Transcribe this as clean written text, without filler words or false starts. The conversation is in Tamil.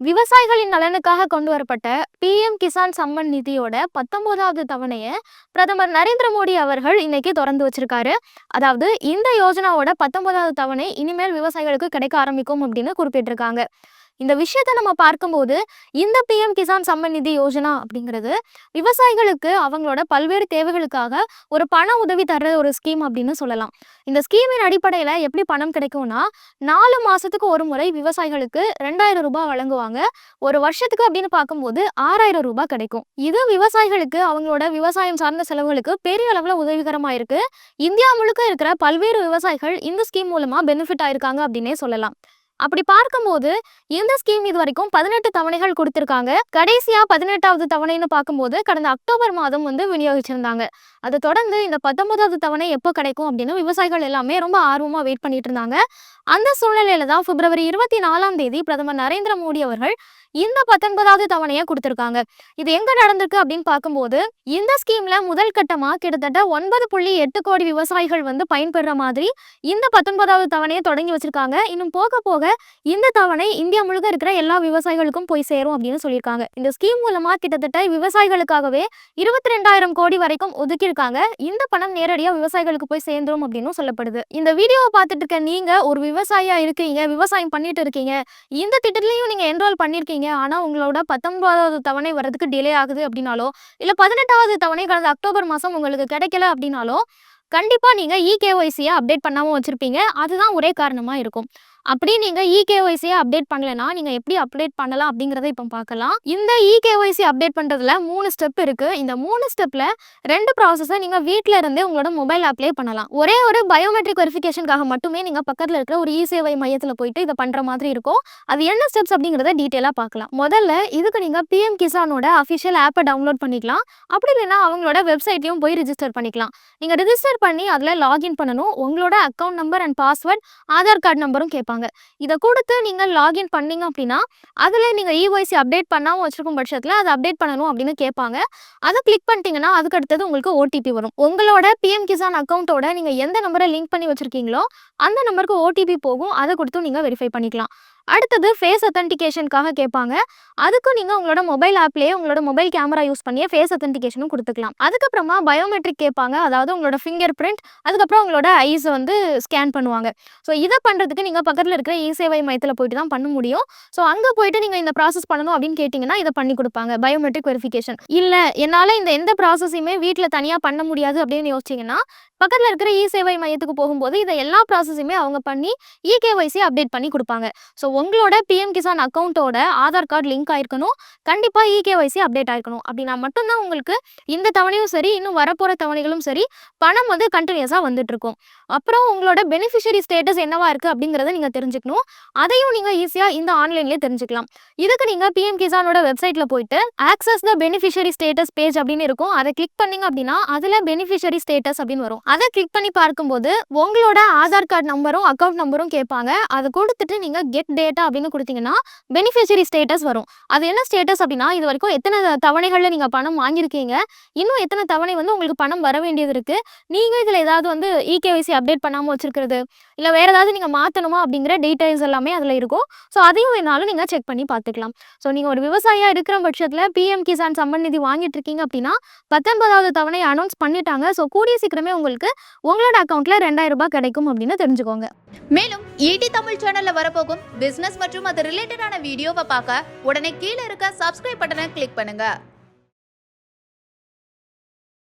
விவசாயிகளின் நலனுக்காக கொண்டு வரப்பட்ட பிஎம் கிசான் சம்மன் நிதியோட 19வது தவணையை பிரதமர் நரேந்திர மோடி அவர்கள் இன்னைக்கு திறந்து வச்சிருக்காரு. அதாவது இந்த யோஜனாவோட 19வது தவணை இனிமேல் விவசாயிகளுக்கு கிடைக்க ஆரம்பிக்கும் அப்படின்னு குறிப்பிட்டிருக்காங்க. இந்த விஷயத்த நம்ம பார்க்கும்போது இந்த பிஎம் கிசான் சம்மன் நிதி யோஜனா அப்படிங்கிறது விவசாயிகளுக்கு அவங்களோட பல்வேறு தேவைகளுக்காக ஒரு பண உதவி தர்ற ஒரு ஸ்கீம் அப்படின்னு சொல்லலாம். இந்த ஸ்கீமின் அடிப்படையில் எப்படி பணம் கிடைக்கும்னா 4 மாசத்துக்கு ஒரு முறை விவசாயிகளுக்கு 2000 ரூபாய் வழங்குவாங்க. ஒரு வருஷத்துக்கு அப்படின்னு பார்க்கும்போது 6000 ரூபாய் கிடைக்கும். இது விவசாயிகளுக்கு அவங்களோட விவசாயம் சார்ந்த செலவுகளுக்கு பெரிய அளவில் உதவிகரமா இருக்கு. இந்தியா முழுக்க இருக்கிற பல்வேறு விவசாயிகள் இந்த ஸ்கீம் மூலமா பெனிஃபிட் ஆயிருக்காங்க அப்படின்னே சொல்லலாம். அப்படி பார்க்கும்போது இந்த ஸ்கீம் இது வரைக்கும் 18 தவணைகள் கொடுத்திருக்காங்க. கடைசியா 18வது தவணைன்னு பார்க்கும்போது கடந்த அக்டோபர் மாதம் விநியோகிச்சிருந்தாங்க. அதை தொடர்ந்து இந்த 19வது தவணை எப்போ கிடைக்கும் அப்படின்னு விவசாயிகள் எல்லாமே ரொம்ப ஆர்வமா வெயிட் பண்ணிட்டு இருந்தாங்க. அந்த சூழ்நிலையில தான் பிப்ரவரி 24ஆம் தேதி பிரதமர் நரேந்திர மோடி அவர்கள் இந்த 19வது தவணையை கொடுத்திருக்காங்க. இது எங்க நடந்திருக்கு அப்படின்னு பார்க்கும்போது இந்த ஸ்கீம்ல முதல் கட்டமா கிட்டத்தட்ட 9.8 கோடி விவசாயிகள் பயன்பெற மாதிரி இந்த 19வது தவணையை தொடங்கி வச்சிருக்காங்க. இன்னும் போக போக இந்த தவணை இந்தியா முழுக்க இருக்கிற எல்லா விவசாயிகளுக்கும் போய் சேரும் அப்படின்னு சொல்லியிருக்காங்க. இந்த ஸ்கீம் மூலமா கிட்டத்தட்ட விவசாயிகளுக்காகவே 22,000 கோடி வரைக்கும் ஒதுக்கியிருக்காங்க. இந்த பணம் நேரடியா விவசாயிகளுக்கு போய் சேர்ந்துரும் அப்படின்னு சொல்லப்படுது. இந்த வீடியோவை பார்த்துட்டு இருக்க நீங்க ஒரு விவசாயியா இருக்கீங்க, விவசாயம் பண்ணிட்டு இருக்கீங்க, இந்த திட்டத்திலையும் நீங்க என்ரோல் பண்ணிருக்கீங்க, ஆனா உங்களோட 19வது தவணை வரதுக்கு டிலே ஆகுது அப்படின்னாலோ இல்ல 18வது தவணை கடந்த அக்டோபர் மாசம் உங்களுக்கு கிடைக்கல அப்படின்னாலோ கண்டிப்பா நீங்க இகேஒய்சியை அப்டேட் பண்ணாம வச்சிருப்பீங்க. அதுதான் ஒரே காரணமா இருக்கும். அப்படி நீங்க இகேஒய்சியை அப்டேட் பண்ணலனா நீங்க எப்படி அப்டேட் பண்ணலாம் அப்படிங்கறத இப்போ பார்க்கலாம். இந்த இகேஒய்சி அப்டேட் பண்றதுல 3 ஸ்டெப் இருக்கு. இந்த 3 ஸ்டெப்ல 2 ப்ராசஸை நீங்க வீட்ல இருந்தே உங்களோட மொபைல் ஆப்லயே பண்ணலாம். ஒரே ஒரு பயோமெட்ரிக் வெரிஃபிகேஷனுக்காக மட்டுமே நீங்க பக்கத்துல இருக்கிற ஒரு இசேவை மையத்துல போயிட்டு இதை பண்ற மாதிரி இருக்கும். அது என்ன ஸ்டெப்ஸ் அப்படிங்கறத டீடைலா பார்க்கலாம். முதல்ல இதுக்கு நீங்க பிஎம் கிசானோட அஃபிஷியல் ஆப்பை டவுன்லோட் பண்ணிக்கலாம். அப்படி இல்லைன்னா அவங்களோட வெப்சைட்லயும் போய் ரிஜிஸ்டர் பண்ணிக்கலாம். நீங்க ரிஜிஸ்டர் பண்ணி அதுல லாகின் பண்ணணும். உங்களோட account number and password, Aadhaar card நம்பரும் கேட்பாங்க. இதை கொடுத்து நீங்க லாகின் பண்ணீங்க அப்படின்னா அதுல நீங்க இஒய்சி அப்டேட் பண்ணாம வச்சிருக்கும் பட்சத்துல அதை அப்டேட் பண்ணணும் அப்படின்னு கேட்பாங்க. அதை கிளிக் பண்ணிட்டீங்கன்னா அதுக்கு அடுத்தது உங்களுக்கு ஓடிபி வரும். உங்களோட பிஎம் கிசான் அக்கௌண்ட்டோட நீங்க எந்த நம்பரை லிங்க் பண்ணி வச்சிருக்கீங்களோ அந்த நம்பருக்கு ஓடிபி போகும். அதை கொடுத்து நீங்க வெரிஃபை பண்ணிக்கலாம். அடுத்தது ஃபேஸ் அத்தன்டிகேஷனுக்காக கேட்பாங்க. அதுக்கும் நீங்க உங்களோட மொபைல் ஆப்லேயே உங்களோட மொபைல் கேமரா யூஸ் பண்ணியே ஃபேஸ் அத்தன்டிகேஷனும் கொடுத்துக்கலாம். அதுக்கப்புறமா பயோமெட்ரிக் கேட்பாங்க. அதாவது உங்களோட ஃபிங்கர் பிரிண்ட், அதுக்கப்புறம் உங்களோட ஐஸ் ஸ்கேன் பண்ணுவாங்க. ஸோ இதை பண்ணுறதுக்கு நீங்கள் பக்கத்தில் இருக்கிற இசேவை மையத்தில் போயிட்டு தான் பண்ண முடியும். ஸோ அங்கே போயிட்டு நீங்கள் இந்த ப்ராசஸ் பண்ணணும் அப்படின்னு கேட்டிங்கன்னா இதை பண்ணி கொடுப்பாங்க, பயோமெட்ரிக் வெரிஃபிகேஷன். இல்லை என்னால் இந்த எந்த ப்ராசஸையுமே வீட்டில் தனியாக பண்ண முடியாது அப்படின்னு யோசிச்சிங்கன்னா பக்கத்தில் இருக்கிற இசேவை மையத்துக்கு போகும்போது இதை எல்லா ப்ராசஸுமே அவங்க பண்ணி இகேஒய்சி அப்டேட் பண்ணி கொடுப்பாங்க. ஸோ உங்களோட பிஎம் கிசான் அக்கௌண்ட்டோட ஆதார் கார்டு லிங்க் ஆயிருக்கணும், கண்டிப்பாக இகேஒய்சி அப்டேட் ஆயிருக்கணும். அப்படின்னா மட்டும்தான் உங்களுக்கு இந்த தவணையும் சரி இன்னும் வரப்போகிற தவணைகளும் சரி பணம் கண்டினியூஸாக வந்துட்டு இருக்கும். அப்புறம் உங்களோட பெனிஃபிஷரி ஸ்டேட்டஸ் என்னவா இருக்குது அப்படிங்கிறத நீங்கள் தெரிஞ்சுக்கணும். அதையும் நீங்கள் ஈஸியாக இந்த ஆன்லைன்லேயே தெரிஞ்சுக்கலாம். இதுக்கு நீங்கள் பிஎம் கிசானோட வெப்சைட்டில் போயிட்டு ஆக்சஸ் த பெனிஃபிஷரி ஸ்டேட்டஸ் பேஜ் அப்படின்னு இருக்கும். அதை கிளிக் பண்ணிங்க அப்படின்னா அதில் பெனிஃபிஷரி ஸ்டேட்டஸ் அப்படின்னு வரும். அதை கிளிக் பண்ணி பார்க்கும்போது உங்களோட ஆதார் கார்டு நம்பரும் அக்கௌண்ட் நம்பரும் கேட்பாங்க. அதை கொடுத்துட்டு நீங்கள் கெட் டேட்டா அப்படின்னு கொடுத்தீங்கன்னா பெனிஃபிஷரி ஸ்டேட்டஸ் வரும். அது என்ன ஸ்டேட்டஸ் அப்படின்னா இது வரைக்கும் எத்தனை தவணைகளில் நீங்கள் பணம் வாங்கியிருக்கீங்க, இன்னும் எத்தனை தவணை உங்களுக்கு பணம் வர வேண்டியது இருக்குது, நீங்கள் இதில் ஏதாவது இகேஒய்சி அப்டேட் பண்ணாமல் வச்சிருக்கிறது இல்லை வேறு ஏதாவது நீங்கள் மாற்றணுமா அப்படிங்கிற டீட்டெயில்ஸ் எல்லாமே அதில் இருக்கும். ஸோ அதையும் வேணாலும் நீங்கள் செக் பண்ணி பார்த்துக்கலாம். ஸோ நீங்கள் ஒரு விவசாயியாக இருக்கிற பட்சத்தில் பிஎம் கிசான் சம்மன் நிதி வாங்கிட்டு இருக்கீங்க அப்படின்னா 19வது தவணை அனௌன்ஸ் பண்ணிட்டாங்க. ஸோ கூடிய சீக்கிரமே உங்களுக்கு உங்களோட அக்கௌண்ட்ல 2000 ரூபாய் கிடைக்கும் அப்படின்னு தெரிஞ்சுக்கோங்க. மேலும் ஈடி தமிழ் சேனல்ல வரப்போகும் பிசினஸ் மற்றும் அது ரிலேட்டடான வீடியோவை பார்க்க உடனே கீழே இருக்க சப்ஸ்கிரைப் பட்டனை கிளிக் பண்ணுங்க.